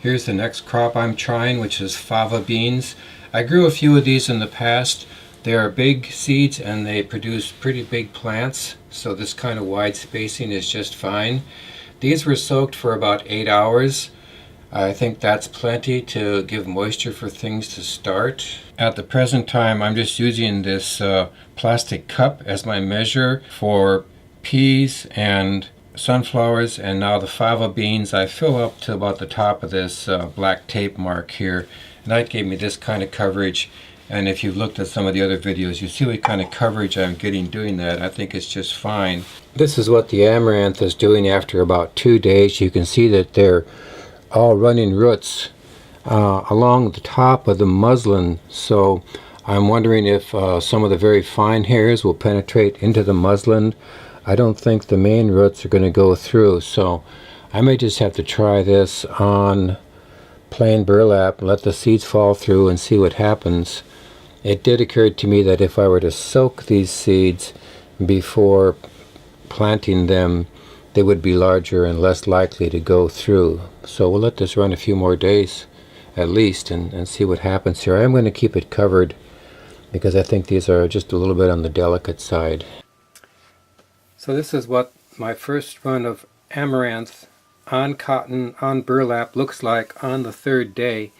Here's the next crop I'm trying, which is fava beans. I grew a few of these in the past. They are big seeds and they produce pretty big plants, so this kind of wide spacing is just fine. These were soaked for about 8 hours. I think that's plenty to give moisture for things to start. At the present time, I'm just using this plastic cup as my measure for peas and sunflowers, and now the fava beans I fill up to about the top of this black tape mark here, and that gave me this kind of coverage. And if you've looked at some of the other videos, you see what kind of coverage I'm getting doing that. I think it's just fine. This is what the amaranth is doing after about 2 days. You can see that they're all running roots along the top of the muslin, so I'm wondering if some of the very fine hairs will penetrate into the muslin. I don't think the main roots are going to go through, so I may just have to try this on plain burlap and let the seeds fall through and see what happens. It did occur to me that if I were to soak these seeds before planting them, they would be larger and less likely to go through. So we'll let this run a few more days at least and see what happens here. I'm going to keep it covered because I think these are just a little bit on the delicate side. So this is what my first run of amaranth on cotton, on burlap, looks like on the 3rd day.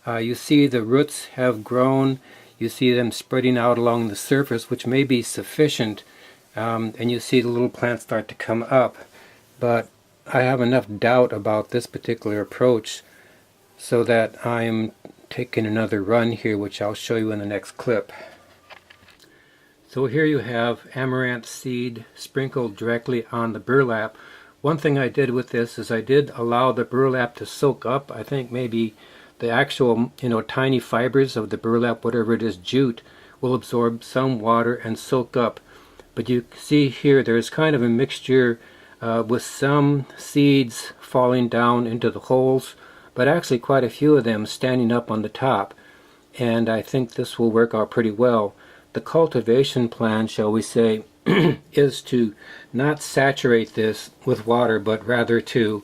You see the roots have grown. You see them spreading out along the surface, which may be sufficient, and you see the little plants start to come up. But I have enough doubt about this particular approach so that I'm taking another run here, which I'll show you in the next clip. So here you have amaranth seed sprinkled directly on the burlap. One thing I did with this is I did allow the burlap to soak up. I think maybe the actual, tiny fibers of the burlap, whatever it is, jute, will absorb some water and soak up. But you see here there's kind of a mixture with some seeds falling down into the holes, but actually quite a few of them standing up on the top. And I think this will work out pretty well. The cultivation plan, shall we say, is to not saturate this with water, but rather to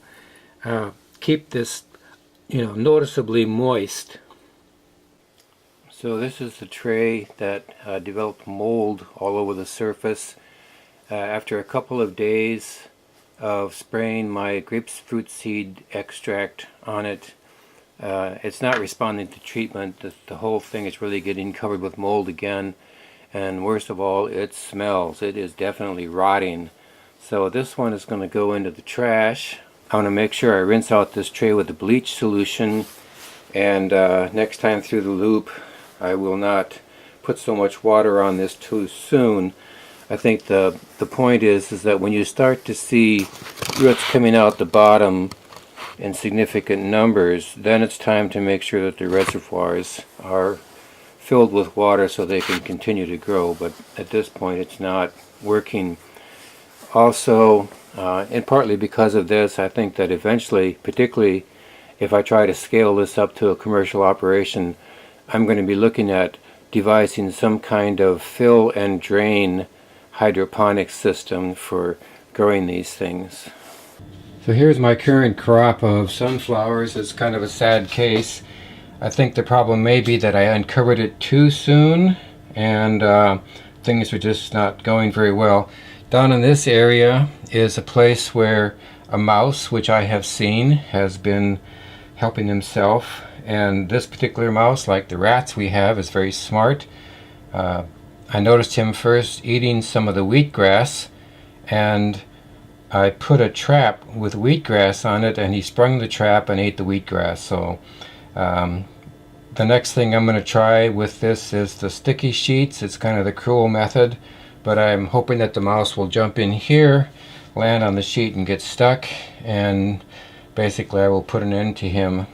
keep this, noticeably moist. So this is the tray that developed mold all over the surface. After a couple of days of spraying my grapefruit seed extract on it, it's not responding to treatment. The whole thing is really getting covered with mold again, and worst of all, it smells. It is definitely rotting. So this one is going to go into the trash. I want to make sure I rinse out this tray with the bleach solution, and next time through the loop I will not put so much water on this too soon. I think the point is that when you start to see roots coming out the bottom in significant numbers, then it's time to make sure that the reservoirs are filled with water so they can continue to grow. But at this point it's not working. Also, and partly because of this, I think that eventually, particularly if I try to scale this up to a commercial operation, I'm going to be looking at devising some kind of fill and drain hydroponic system for growing these things. So here's my current crop of sunflowers. It's kind of a sad case. I think the problem may be that I uncovered it too soon and things are just not going very well. Down in this area is a place where a mouse, which I have seen, has been helping himself, and this particular mouse, like the rats we have, is very smart. I noticed him first eating some of the wheatgrass, and I put a trap with wheatgrass on it, and he sprung the trap and ate the wheatgrass. So the next thing I'm going to try with this is the sticky sheets. It's kind of the cruel method, but I'm hoping that the mouse will jump in here, land on the sheet and get stuck, and basically I will put an end to him.